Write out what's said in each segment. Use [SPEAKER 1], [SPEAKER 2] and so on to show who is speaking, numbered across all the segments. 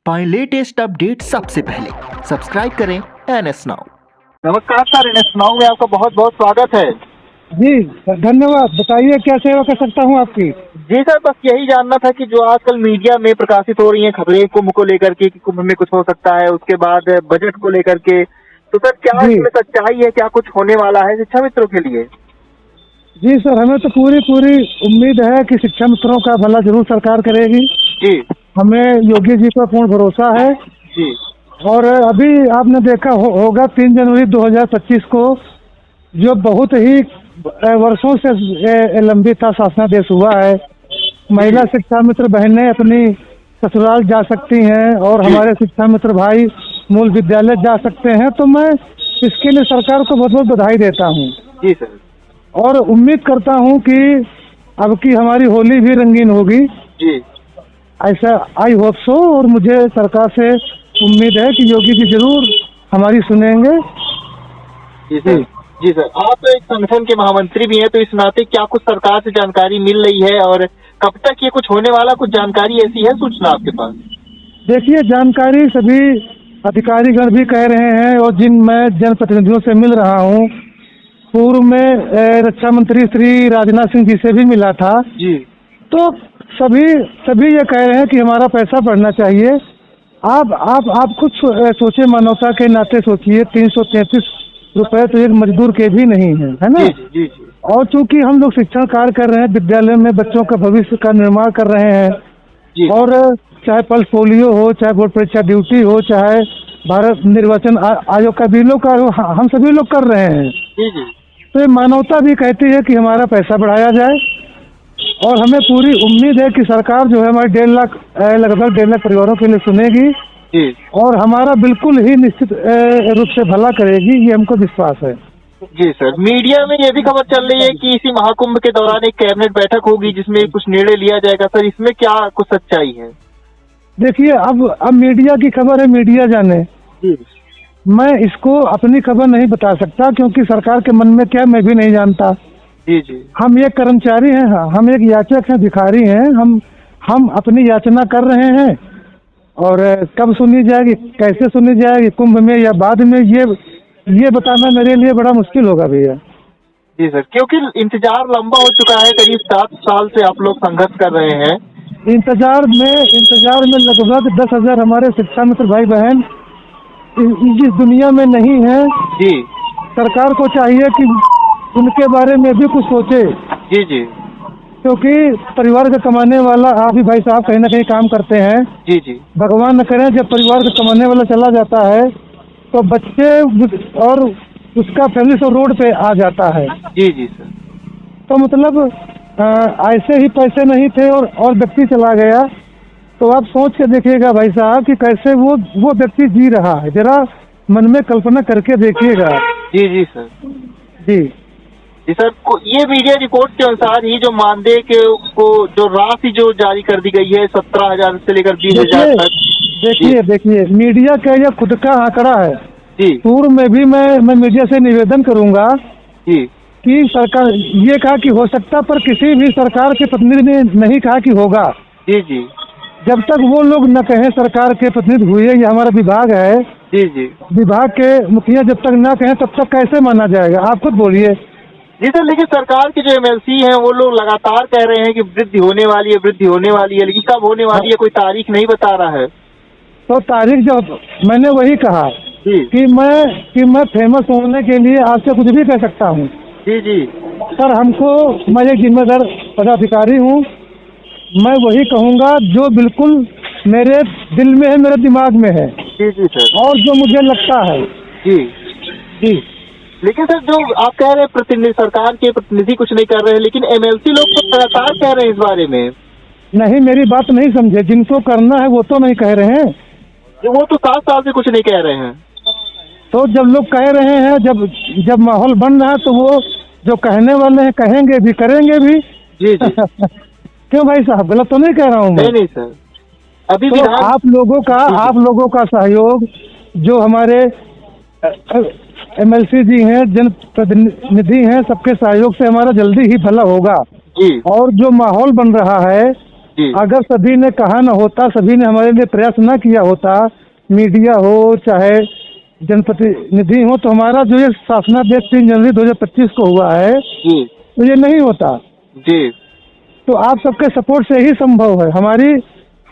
[SPEAKER 1] पाएं latest update सबसे पहले। सब्सक्राइब करें NS Now।
[SPEAKER 2] नमस्कार सर, NS Now में आपका बहुत बहुत स्वागत है।
[SPEAKER 3] जी धन्यवाद। बताइए क्या सेवा कर सकता हूँ आपकी।
[SPEAKER 2] जी सर, बस यही जानना था कि जो आजकल मीडिया में प्रकाशित हो रही हैं खबरें कुंभ को लेकर के कि कुंभ में कुछ हो सकता है, उसके बाद बजट को लेकर के, तो सर क्या इसमें सच्चाई है, क्या कुछ होने वाला है शिक्षा मित्रों के लिए?
[SPEAKER 3] जी सर, हमें तो पूरी उम्मीद है कि शिक्षा मित्रों का भला जरूर सरकार करेगी।
[SPEAKER 2] जी,
[SPEAKER 3] हमें योगी जी पर पूर्ण भरोसा है।
[SPEAKER 2] जी,
[SPEAKER 3] और अभी आपने देखा होगा 3 जनवरी 2025 को जो बहुत ही वर्षों से लंबित था शासनादेश हुआ है। महिला शिक्षा मित्र बहनें अपनी ससुराल जा सकती हैं और हमारे शिक्षा मित्र भाई मूल विद्यालय जा सकते हैं। तो मैं इसके लिए सरकार को बहुत बहुत बधाई देता हूँ।
[SPEAKER 2] जी सर।
[SPEAKER 3] और उम्मीद करता हूँ कि अब की हमारी होली भी रंगीन होगी।
[SPEAKER 2] जी,
[SPEAKER 3] ऐसा आई होप सो। और मुझे सरकार से उम्मीद है कि योगी जी जरूर हमारी सुनेंगे।
[SPEAKER 2] जी सर। जी सर, आप एक संगठन के महामंत्री भी हैं, तो इस नाते क्या कुछ सरकार से जानकारी मिल रही है और कब तक ये कुछ होने वाला, कुछ जानकारी ऐसी है सूचना आपके पास?
[SPEAKER 3] देखिए, जानकारी सभी अधिकारीगण भी कह रहे हैं और जिन मैं जनप्रतिनिधियों से मिल रहा हूँ, पूर्व में रक्षा मंत्री श्री राजनाथ सिंह जी से भी मिला था।
[SPEAKER 2] जी,
[SPEAKER 3] तो सभी ये कह रहे हैं कि हमारा पैसा बढ़ना चाहिए। आप खुद सोचे, मानवता के नाते सोचिए, 333 रुपए तो एक मजदूर के भी नहीं है ना।
[SPEAKER 2] जी, जी, जी।
[SPEAKER 3] और चूंकि हम लोग शिक्षण कार्य कर रहे हैं, विद्यालय में बच्चों का भविष्य का निर्माण कर रहे हैं,
[SPEAKER 2] जी,
[SPEAKER 3] और चाहे पल्स पोलियो हो, चाहे बोर्ड परीक्षा ड्यूटी हो, चाहे भारत निर्वाचन आयोग का बिलों का हो, हम सभी लोग कर रहे हैं।
[SPEAKER 2] जी, जी,
[SPEAKER 3] तो ये मानवता भी कहती है कि हमारा पैसा बढ़ाया जाए। और हमें पूरी उम्मीद है कि सरकार जो है हमारे लगभग 1.5 लाख परिवारों के लिए सुनेगी
[SPEAKER 2] जी,
[SPEAKER 3] और हमारा बिल्कुल ही निश्चित रूप से भला करेगी, ये हमको विश्वास है।
[SPEAKER 2] जी सर। मीडिया में ये भी खबर चल रही है कि इसी महाकुंभ के दौरान एक कैबिनेट बैठक होगी जिसमें कुछ निर्णय लिया जाएगा। सर, इसमें क्या कुछ सच्चाई है?
[SPEAKER 3] देखिए, अब मीडिया की खबर है, मीडिया जाने।
[SPEAKER 2] जी,
[SPEAKER 3] मैं इसको अपनी खबर नहीं बता सकता, क्योंकि सरकार के मन में क्या मैं भी नहीं जानता।
[SPEAKER 2] जी, जी,
[SPEAKER 3] हम एक कर्मचारी हैं, हाँ, हम एक याचक हैं, भिखारी हैं। हम अपनी याचना कर रहे हैं। और कब सुनी जाएगी, कैसे सुनी जाएगी, कुंभ में या बाद में, ये बताना मेरे लिए बड़ा मुश्किल होगा भैया।
[SPEAKER 2] जी सर, क्योंकि इंतजार लंबा हो चुका है, करीब 7 साल से आप लोग संघर्ष कर रहे हैं।
[SPEAKER 3] इंतजार में लगभग 10,000 हमारे शिक्षा मित्र भाई बहन इस दुनिया में नहीं है।
[SPEAKER 2] जी,
[SPEAKER 3] सरकार को चाहिए कि उनके बारे में भी कुछ सोचे,
[SPEAKER 2] जी, जी,
[SPEAKER 3] क्योंकि परिवार का कमाने वाला, आप भी भाई साहब कहीं ना कहीं काम करते हैं।
[SPEAKER 2] जी, जी,
[SPEAKER 3] भगवान न करे जब परिवार का कमाने वाला चला जाता है तो बच्चे और उसका फैमिली सब रोड पे आ जाता है।
[SPEAKER 2] जी, जी सर।
[SPEAKER 3] तो मतलब ऐसे ही पैसे नहीं थे और व्यक्ति चला गया, तो आप सोच के देखिएगा भाई साहब कि कैसे वो व्यक्ति जी रहा है। जरा मन में कल्पना करके देखिएगा।
[SPEAKER 2] जी, जी सर।
[SPEAKER 3] जी,
[SPEAKER 2] जी सर, ये मीडिया रिपोर्ट के अनुसार ही जो मानदेय को जो राशि जो जारी कर दी गई है 17,000 से लेकर 20,000 तक।
[SPEAKER 3] देखिए मीडिया का यह खुद का आंकड़ा है।
[SPEAKER 2] जी,
[SPEAKER 3] पूर्व में भी मैं मीडिया से निवेदन करूंगा
[SPEAKER 2] जी,
[SPEAKER 3] कि सरकार ये कहा कि हो सकता, पर किसी भी सरकार के प्रतिनिधि ने नहीं कहा कि होगा।
[SPEAKER 2] जी, जी,
[SPEAKER 3] जब तक वो लोग न कहें सरकार के प्रतिनिधि हुए, ये हमारा विभाग है,
[SPEAKER 2] जी, जी,
[SPEAKER 3] विभाग के मुखिया जब तक ना कहें तब तक कैसे माना जाएगा, आप खुद बोलिए।
[SPEAKER 2] जी सर, लेकिन सरकार के जो MLC हैं वो लोग लगातार कह रहे हैं कि वृद्धि होने वाली है, वृद्धि होने वाली है, लेकिन कब होने वाली है कोई तारीख नहीं बता रहा है।
[SPEAKER 3] तो तारीख जो मैंने वही कहा
[SPEAKER 2] जी,
[SPEAKER 3] कि मैं फेमस होने के लिए आपसे कुछ भी कह सकता हूँ।
[SPEAKER 2] जी, जी,
[SPEAKER 3] सर, मैं एक जिम्मेदार पदाधिकारी हूँ। मैं वही कहूँगा जो बिल्कुल मेरे दिल में है, मेरे दिमाग में है।
[SPEAKER 2] जी, जी सर।
[SPEAKER 3] और जो मुझे लगता है।
[SPEAKER 2] जी,
[SPEAKER 3] जी,
[SPEAKER 2] लेकिन सर जो आप कह रहे हैं प्रतिनिधि, सरकार के प्रतिनिधि कुछ नहीं कर रहे हैं, लेकिन MLC लोग तो लगातार कह रहे हैं इस बारे में।
[SPEAKER 3] नहीं, मेरी बात नहीं समझे। जिनको करना है वो तो नहीं कह रहे हैं।
[SPEAKER 2] वो तो 7 साल से कुछ नहीं कह रहे हैं।
[SPEAKER 3] तो जब लोग कह रहे हैं, जब माहौल बन रहा है, तो वो जो कहने वाले हैं कहेंगे भी, करेंगे भी।
[SPEAKER 2] जी, जी।
[SPEAKER 3] क्यों भाई साहब, गलत तो नहीं कह रहा हूँ मैं?
[SPEAKER 2] नहीं सर, अभी
[SPEAKER 3] तो आप लोगों का सहयोग, जो हमारे MLC जी हैं, जनप्रतिनिधि हैं, सबके सहयोग से हमारा जल्दी ही भला होगा।
[SPEAKER 2] जी,
[SPEAKER 3] और जो माहौल बन रहा है
[SPEAKER 2] जी
[SPEAKER 3] अगर सभी ने कहा न होता, सभी ने हमारे लिए प्रयास न किया होता, मीडिया हो चाहे जनप्रतिनिधि हो, तो हमारा जो ये शासनादेश 3 जनवरी 2025 को हुआ है
[SPEAKER 2] जी
[SPEAKER 3] तो ये नहीं होता।
[SPEAKER 2] जी
[SPEAKER 3] तो आप सबके सपोर्ट से ही संभव है। हमारी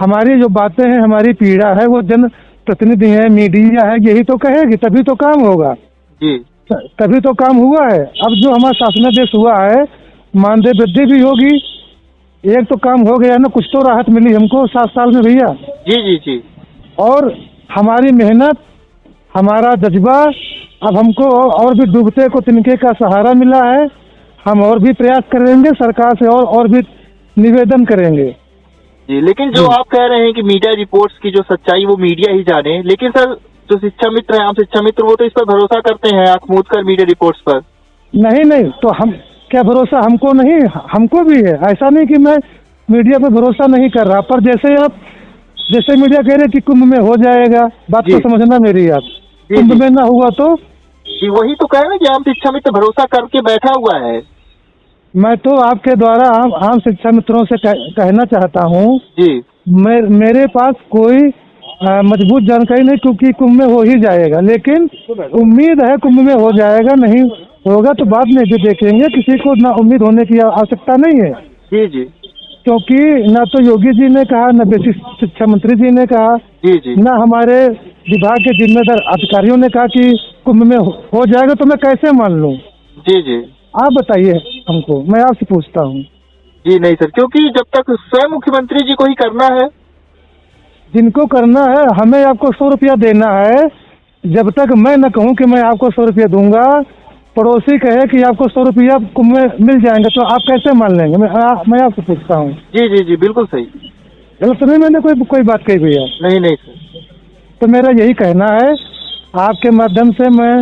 [SPEAKER 3] हमारी जो बातें हैं, हमारी पीड़ा है, वो जन प्रतिनिधि है, मीडिया है, यही तो कहेगी, तभी तो काम होगा,
[SPEAKER 2] जी
[SPEAKER 3] तभी तो काम हुआ है। अब जो हमारा शासनादेश हुआ है, मानदेय वृद्धि भी होगी, एक तो काम हो गया ना, कुछ तो राहत मिली हमको 7 साल में भैया।
[SPEAKER 2] जी जी जी
[SPEAKER 3] और हमारी मेहनत, हमारा जज्बा, अब हमको और भी डूबते को तिनके का सहारा मिला है। हम और भी प्रयास करेंगे, सरकार से और भी निवेदन करेंगे।
[SPEAKER 2] जी। लेकिन जो आप कह रहे हैं कि मीडिया रिपोर्ट्स की जो सच्चाई वो मीडिया ही जाने, लेकिन सर जो शिक्षा मित्र है, आम शिक्षा मित्र, वो तो इस पर भरोसा करते हैं आंख मूंद कर मीडिया रिपोर्ट्स पर।
[SPEAKER 3] नहीं नहीं, तो हम क्या भरोसा हमको नहीं, हमको भी है। ऐसा नहीं कि मैं मीडिया पे भरोसा नहीं कर रहा, पर जैसे मीडिया कह रहे कि कुंभ में हो जाएगा, बात को समझना मेरी आप। कुंभ में ना हुआ तो
[SPEAKER 2] जी, वही तो कह रहे हैं कि आम शिक्षा मित्र भरोसा करके बैठा हुआ है।
[SPEAKER 3] मैं तो आपके द्वारा आम शिक्षा मित्रों से कहना चाहता हूँ,
[SPEAKER 2] जी
[SPEAKER 3] मेरे पास कोई मजबूत जानकारी नहीं, क्योंकि कुंभ में हो ही जाएगा, लेकिन उम्मीद है कुंभ में हो जाएगा। नहीं होगा तो बाद में भी देखेंगे, किसी को ना उम्मीद होने की आवश्यकता नहीं है।
[SPEAKER 2] जी जी
[SPEAKER 3] क्योंकि ना तो योगी जी ने कहा, ना बेसिक शिक्षा मंत्री जी ने कहा,
[SPEAKER 2] जी जी
[SPEAKER 3] ना हमारे विभाग के जिम्मेदार अधिकारियों ने कहा कि कुंभ में हो जाएगा, तो मैं कैसे मान लूं?
[SPEAKER 2] जी जी
[SPEAKER 3] आप बताइए हमको, मैं आपसे पूछता हूँ।
[SPEAKER 2] जी नहीं सर, क्योंकि जब तक स्वयं मुख्यमंत्री जी को ही करना है,
[SPEAKER 3] जिनको करना है, हमें आपको 100 रुपया देना है। जब तक मैं न कहूँ कि मैं आपको 100 रुपया दूंगा, पड़ोसी कहे कि आपको 100 रुपया कुंभ में मिल जाएंगे, तो आप कैसे मान लेंगे? मैं आपसे पूछता हूँ।
[SPEAKER 2] जी जी जी बिल्कुल सही।
[SPEAKER 3] गलत नहीं मैंने कोई बात कही भैया?
[SPEAKER 2] नहीं नहीं सर।
[SPEAKER 3] तो मेरा यही कहना है, आपके माध्यम से मैं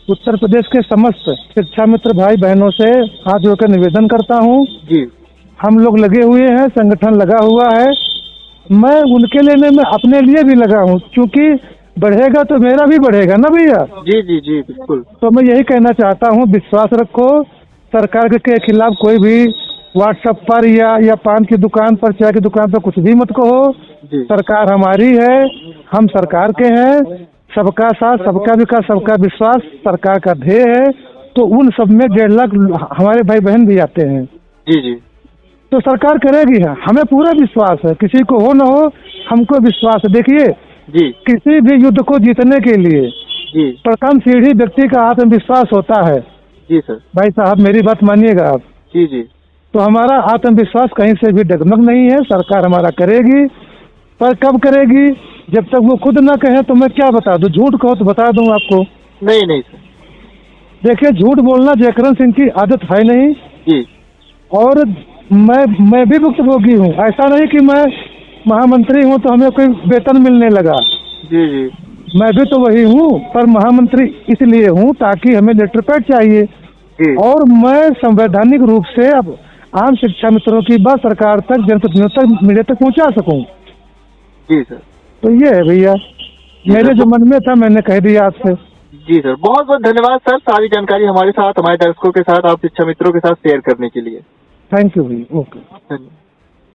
[SPEAKER 3] उत्तर प्रदेश के समस्त शिक्षा मित्र भाई बहनों से हाथ जोड़कर निवेदन करता हूँ।
[SPEAKER 2] जी
[SPEAKER 3] हम लोग लगे हुए हैं, संगठन लगा हुआ है, मैं उनके लिए में अपने लिए भी लगा हूँ, क्योंकि बढ़ेगा तो मेरा भी बढ़ेगा ना भैया।
[SPEAKER 2] जी जी जी बिल्कुल।
[SPEAKER 3] तो मैं यही कहना चाहता हूँ, विश्वास रखो। सरकार के खिलाफ कोई भी व्हाट्सएप पर या पान की दुकान पर, चाय की दुकान पर कुछ भी मत कहो।
[SPEAKER 2] जी
[SPEAKER 3] सरकार हमारी है, हम सरकार के हैं। सबका साथ, सबका विकास, सबका विश्वास सरकार का ध्येय है। तो उन सब में 1.5 लाख हमारे भाई बहन भी आते हैं।
[SPEAKER 2] जी जी
[SPEAKER 3] तो सरकार करेगी, हमें पूरा विश्वास है। किसी को हो न हो, हमको विश्वास है। देखिए,
[SPEAKER 2] जी
[SPEAKER 3] किसी भी युद्ध को जीतने के लिए
[SPEAKER 2] जी
[SPEAKER 3] प्रथम सीढ़ी व्यक्ति का आत्मविश्वास होता है।
[SPEAKER 2] जी सर।
[SPEAKER 3] भाई साहब, मेरी बात मानिएगा आप।
[SPEAKER 2] जी जी
[SPEAKER 3] तो हमारा आत्मविश्वास कहीं से भी डगमग नहीं है। सरकार हमारा करेगी, पर कब करेगी? जब तक वो खुद ना कहे तो मैं क्या बता दूं? झूठ कहो तो बता दूं आपको?
[SPEAKER 2] नहीं नहीं सर।
[SPEAKER 3] देखिए, झूठ बोलना जयकरण सिंह की आदत है नहीं,
[SPEAKER 2] जी
[SPEAKER 3] और मैं भी भुक्तभोगी हूँ। ऐसा नहीं कि मैं महामंत्री हूँ तो हमें कोई वेतन मिलने लगा।
[SPEAKER 2] जी जी
[SPEAKER 3] मैं भी तो वही हूँ, पर महामंत्री इसलिए हूँ ताकि हमें लेटर पैड चाहिए,
[SPEAKER 2] जी
[SPEAKER 3] और मैं संवैधानिक रूप से अब आम शिक्षा मित्रों की बात सरकार तक, जनप्रतिनिधियों तक, मीडिया तक पहुँचा सकूँ।
[SPEAKER 2] जी सर।
[SPEAKER 3] तो ये है भैया, मेरे जो मन में था मैंने कह दिया आपसे।
[SPEAKER 2] जी सर, बहुत बहुत धन्यवाद सर, सारी जानकारी हमारे साथ, हमारे दर्शकों के साथ, आप शिक्षा मित्रों के साथ शेयर करने के लिए।
[SPEAKER 3] थैंक यू भैया। ओके।
[SPEAKER 2] धन्यवाद।